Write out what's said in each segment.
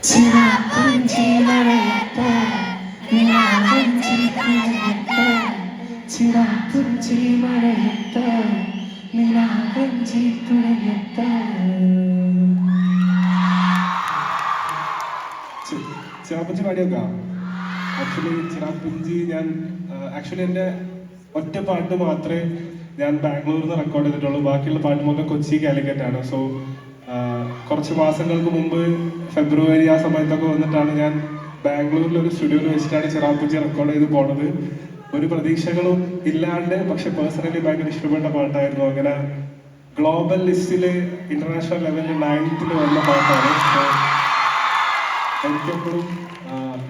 ചിരാപ്പുഞ്ചി മഴയത്ത് നിലാവഞ്ചി കുഴയത്ത് ചിരാപ്പുഞ്ചി മഴയത്ത് നിലാവഞ്ചി കുഴയത്ത്. ചിറാപ്പുഞ്ചി പാടിയൊക്കെ ചിറാപ്പുഞ്ചി ഞാൻ എൻ്റെ ഒറ്റ പാട്ട് മാത്രമേ ഞാൻ ബാംഗ്ലൂരിൽ നിന്ന് റെക്കോർഡ് ചെയ്തിട്ടുള്ളൂ. ബാക്കിയുള്ള പാട്ട് മൊത്തം കൊച്ചി കാലിക്കറ്റ് ആണ്. സോ കുറച്ച് മാസങ്ങൾക്ക് മുമ്പ് ഫെബ്രുവരി ആ സമയത്തൊക്കെ വന്നിട്ടാണ് ഞാൻ ബാംഗ്ലൂരിൽ ഒരു സ്റ്റുഡിയോയിൽ വെച്ചിട്ടാണ് ചിറാപ്പുഞ്ചി റെക്കോർഡ് ചെയ്ത് പോണത്. ഒരു പ്രതീക്ഷകളും ഇല്ലാണ്ട് പക്ഷെ പേഴ്സണലി ഭയങ്കര ഇഷ്ടപ്പെട്ട പാട്ടായിരുന്നു. അങ്ങനെ ഗ്ലോബൽ ലിസ്റ്റിൽ ഇന്റർനാഷണൽ ലെവലിൽ 9th വന്ന പാട്ടാണ്. എനിക്കെപ്പോഴും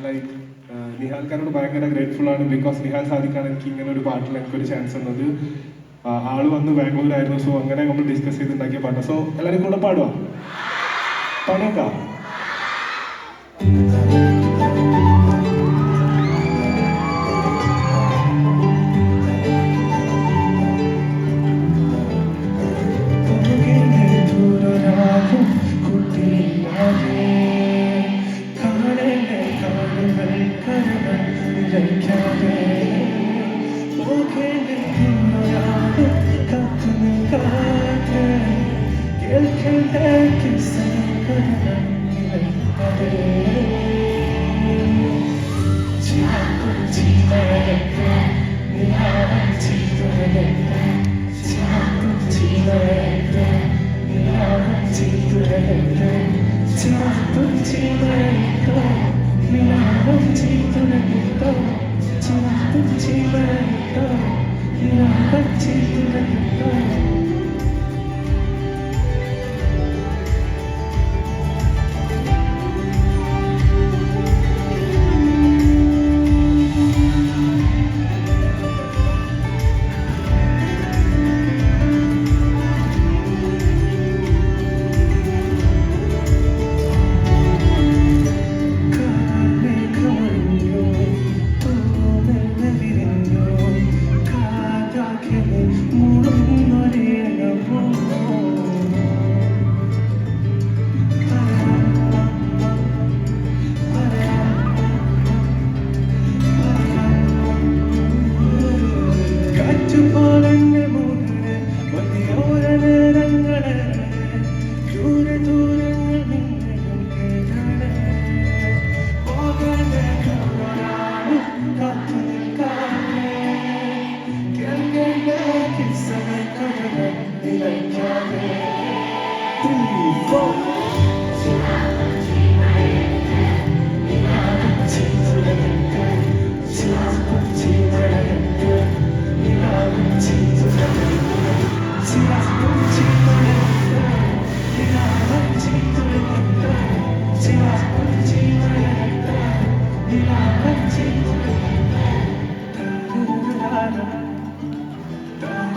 ലൈക്ക് നിഹാൽക്കാരോട് ഭയങ്കര ഗ്രേറ്റ്ഫുൾ ആണ്. ബിക്കോസ് നിഹാൽ സാദിഖാണ് എനിക്ക് ഇങ്ങനെ ഒരു പാട്ടിൽ എനിക്കൊരു ചാൻസ് തന്നത്. ആള് വന്ന് ബാംഗ്ലൂരായിരുന്നു. സോ അങ്ങനെ നമ്മൾ ഡിസ്കസ് ചെയ്തുണ്ടാക്കിയ പാട്ടാണ്. സോ എല്ലാവരും കൂടെ പാടുക, പാടിയേക്കാം.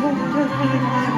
Da da da da da.